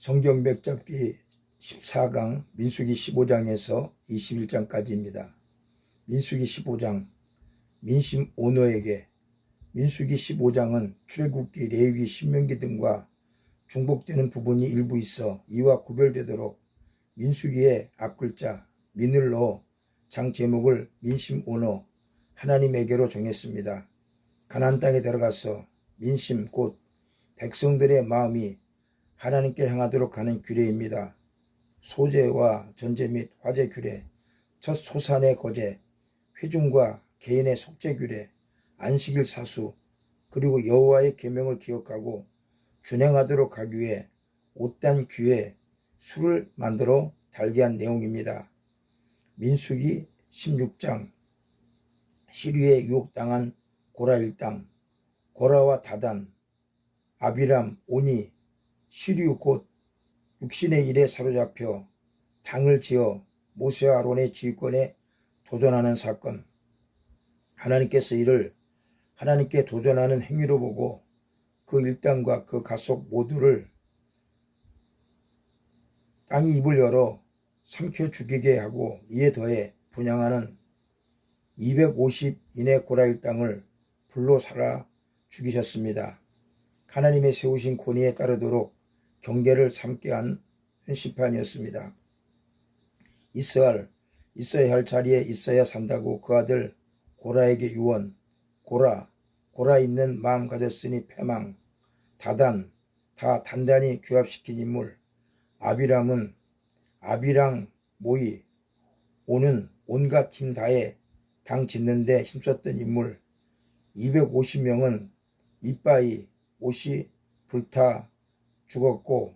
성경 맥잡기 14강 민수기 15장에서 21장까지입니다. 민수기 15장 민심 오너에게. 민수기 15장은 출애굽기, 레위기, 신명기 등과 중복되는 부분이 일부 있어 이와 구별되도록 민수기의 앞글자 민을 넣어 장 제목을 민심 오너 하나님에게로 정했습니다. 가나안 땅에 들어가서 민심 곧 백성들의 마음이 하나님께 향하도록 하는 규례입니다. 소제와 전제 및 화제 규례, 첫 소산의 거제, 회중과 개인의 속죄 규례, 안식일 사수, 그리고 여호와의 계명을 기억하고 준행하도록 하기 위해 옷단 귀에 술을 만들어 달게 한 내용입니다. 민수기 16장 시리에 유혹당한 고라 일당, 고라와 다단, 아비람, 오니, 시류 곧 육신의 일에 사로잡혀 당을 지어 모세와 아론의 지휘권에 도전하는 사건. 하나님께서 이를 하나님께 도전하는 행위로 보고 그 일당과 그 가족 모두를 땅이 입을 열어 삼켜 죽이게 하고 이에 더해 분향하는 250인의 고라 일당을 불로 살아 죽이셨습니다. 하나님의 세우신 권위에 따르도록 경계를 삼게 한 심판이었습니다. 있어야 할 자리에 있어야 산다고 그 아들 고라에게 유언. 고라 있는 마음 가졌으니 패망. 다단, 다 단단히 규합시킨 인물. 아비람은 아비랑 모이. 오는 온갖 힘 다해 당 짓는데 힘썼던 인물. 250명은 이빠이 옷이 불타 죽었고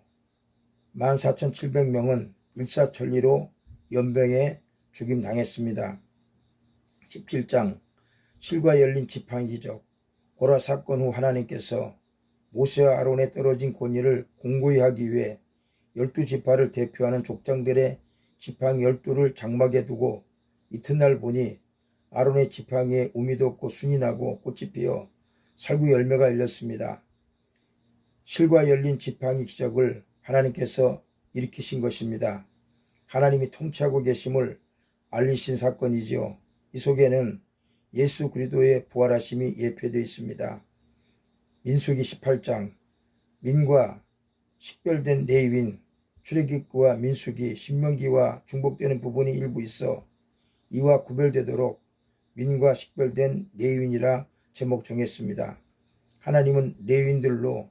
14,700명은 일사천리로 연병에 죽임당했습니다. 17장 실과 열린 지팡이 기적. 고라 사건 후 하나님께서 모세와 아론에 떨어진 권위를 공고히 하기 위해 12지파를 대표하는 족장들의 지팡이 12를 장막에 두고 이튿날 보니 아론의 지팡이에 우미도 없고 순이 나고 꽃이 피어 살구 열매가 열렸습니다. 실과 열린 지팡이 기적을 하나님께서 일으키신 것입니다. 하나님이 통치하고 계심을 알리신 사건이지요. 이 속에는 예수 그리스도의 부활하심이 예표되어 있습니다. 민수기 18장 민과 식별된 레위인, 출애굽기와 민수기, 신명기와 중복되는 부분이 일부 있어 이와 구별되도록 민과 식별된 레위인이라 제목 정했습니다. 하나님은 레위인들로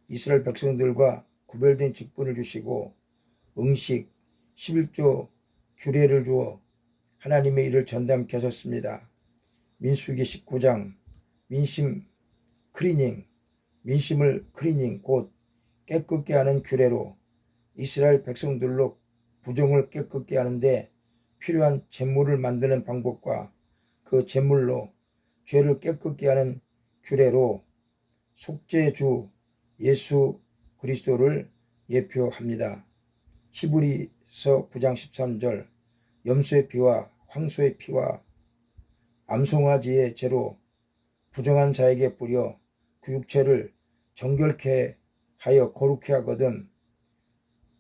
이스라엘 백성들과 구별된 직분을 주시고 응식, 11조 규례를 주어 하나님의 일을 전담케 하셨습니다. 민수기 19장 민심 클리닝, 민심을 클리닝 곧 깨끗게 하는 규례로 이스라엘 백성들로 부정을 깨끗게 하는데 필요한 제물을 만드는 방법과 그 제물로 죄를 깨끗게 하는 규례로 속죄주 예수 그리스도를 예표합니다. 히브리서 9장 13절 염소의 피와 황소의 피와 암송아지의 죄로 부정한 자에게 뿌려 그 육체를 정결케 하여 거룩케 하거든.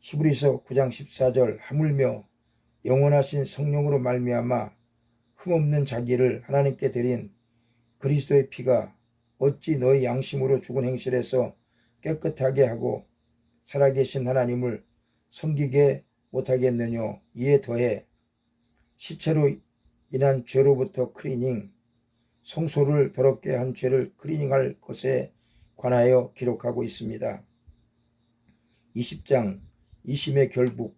히브리서 9장 14절 하물며 영원하신 성령으로 말미암아 흠없는 자기를 하나님께 드린 그리스도의 피가 어찌 너희 양심으로 죽은 행실에서 깨끗하게 하고 살아계신 하나님을 섬기게 못하겠느뇨. 이에 더해 시체로 인한 죄로부터 클리닝, 성소를 더럽게 한 죄를 클리닝할 것에 관하여 기록하고 있습니다. 20장 이심의 결국,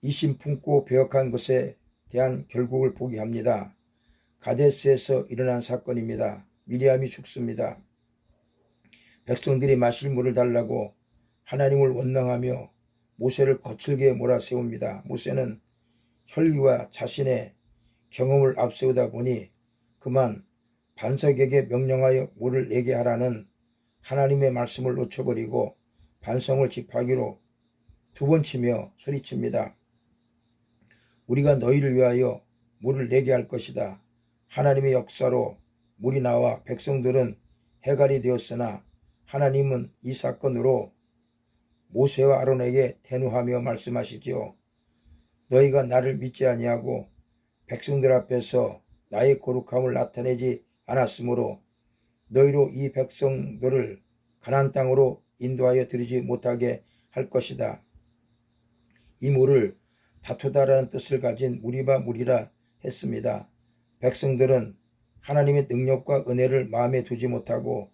이심 품고 배역한 것에 대한 결국을 보게 합니다. 가데스에서 일어난 사건입니다. 미리암이 죽습니다. 백성들이 마실 물을 달라고 하나님을 원망하며 모세를 거칠게 몰아세웁니다. 모세는 혈기와 자신의 경험을 앞세우다 보니 그만 반석에게 명령하여 물을 내게 하라는 하나님의 말씀을 놓쳐버리고 반성을 짚하기로 두 번 치며 소리칩니다. 우리가 너희를 위하여 물을 내게 할 것이다. 하나님의 역사로 물이 나와 백성들은 해갈이 되었으나 하나님은 이 사건으로 모세와 아론에게 대누하며 말씀하시지요. 너희가 나를 믿지 아니하고 백성들 앞에서 나의 거룩함을 나타내지 않았으므로 너희로 이 백성들을 가나안 땅으로 인도하여 들이지 못하게 할 것이다. 이 물을 다투다라는 뜻을 가진 무리바 무리라 했습니다. 백성들은 하나님의 능력과 은혜를 마음에 두지 못하고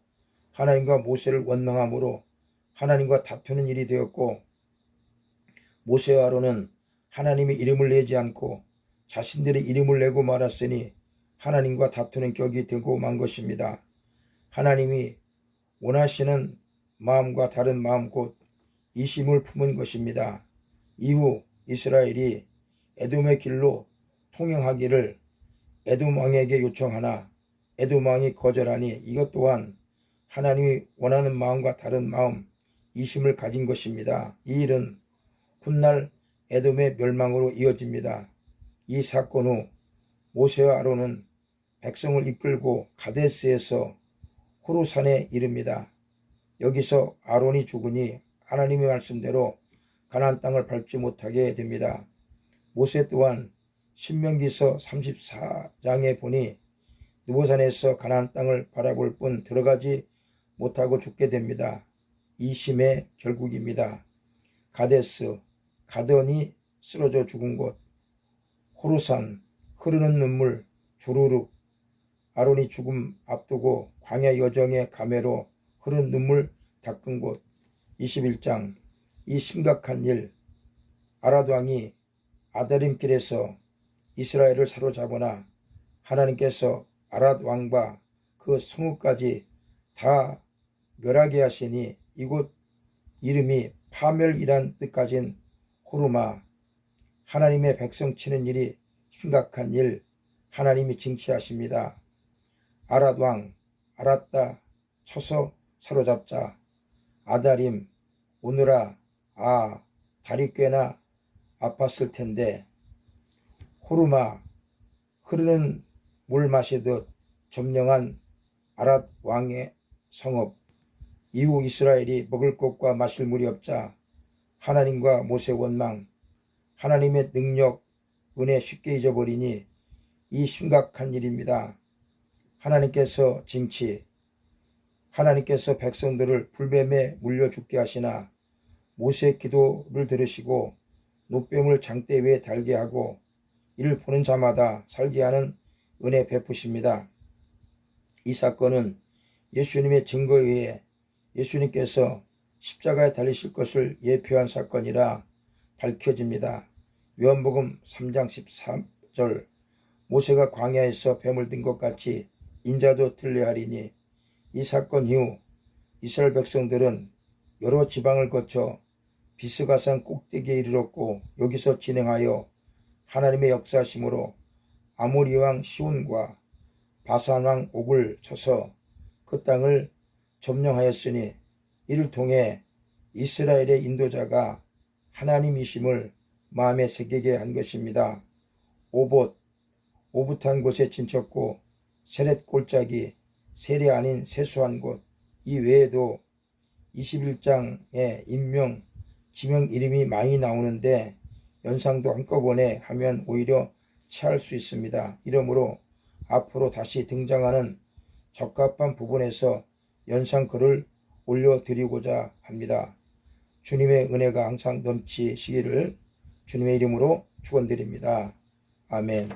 하나님과 모세를 원망함으로 하나님과 다투는 일이 되었고, 모세와 아론은 하나님의 이름을 내지 않고 자신들의 이름을 내고 말았으니 하나님과 다투는 격이 되고 만 것입니다. 하나님이 원하시는 마음과 다른 마음 곧 이심을 품은 것입니다. 이후 이스라엘이 에돔의 길로 통행하기를 에돔 왕에게 요청하나 에돔 왕이 거절하니 이것 또한 하나님이 원하는 마음과 다른 마음, 이심을 가진 것입니다. 이 일은 훗날 에돔의 멸망으로 이어집니다. 이 사건 후 모세와 아론은 백성을 이끌고 가데스에서 호르산에 이릅니다. 여기서 아론이 죽으니 하나님의 말씀대로 가나안 땅을 밟지 못하게 됩니다. 모세 또한 신명기서 34장에 보니 느보산에서 가나안 땅을 바라볼 뿐 들어가지 못하고 죽게 됩니다. 이심의 결국입니다. 가데스, 가드온이 쓰러져 죽은 곳, 호르산, 흐르는 눈물, 조르륵, 아론이 죽음 앞두고 광야 여정의 가매로 흐른 눈물 닦은 곳, 21장, 이 심각한 일, 아랏 왕이 아다림길에서 이스라엘을 사로잡으나 하나님께서 아랏 왕과 그 성읍까지 다 멸하게 하시니 이곳 이름이 파멸이란 뜻 가진 호르마, 하나님의 백성 치는 일이 심각한 일, 하나님이 징치하십니다. 아랏 왕, 알았다, 쳐서 사로잡자. 아다림, 오느라, 다리 꽤나 아팠을 텐데. 호르마, 흐르는 물 마시듯 점령한 아랏 왕의 성읍. 이후 이스라엘이 먹을 것과 마실 물이 없자 하나님과 모세 원망, 하나님의 능력, 은혜 쉽게 잊어버리니 이 심각한 일입니다. 하나님께서 징치, 하나님께서 백성들을 불뱀에 물려 죽게 하시나 모세의 기도를 들으시고 노뱀을 장대 위에 달게 하고 이를 보는 자마다 살게 하는 은혜 베푸십니다. 이 사건은 예수님의 증거에 의해 예수님께서 십자가에 달리실 것을 예표한 사건이라 밝혀집니다. 요한복음 3장 13절, 모세가 광야에서 뱀을 든 것 같이 인자도 들려하리니. 이 사건 이후 이스라엘 백성들은 여러 지방을 거쳐 비스가산 꼭대기에 이르렀고 여기서 진행하여 하나님의 역사심으로 아모리 왕 시온과 바산 왕 옥을 쳐서 그 땅을 점령하였으니 이를 통해 이스라엘의 인도자가 하나님이심을 마음에 새기게 한 것입니다. 오붓한 곳에 진쳤고 세렛 골짜기, 세례 아닌 세수한 곳, 이 외에도 21장에 인명, 지명 이름이 많이 나오는데 연상도 한꺼번에 하면 오히려 체할 수 있습니다. 이러므로 앞으로 다시 등장하는 적합한 부분에서 연상글을 올려드리고자 합니다. 주님의 은혜가 항상 넘치시기를 주님의 이름으로 축원드립니다. 아멘.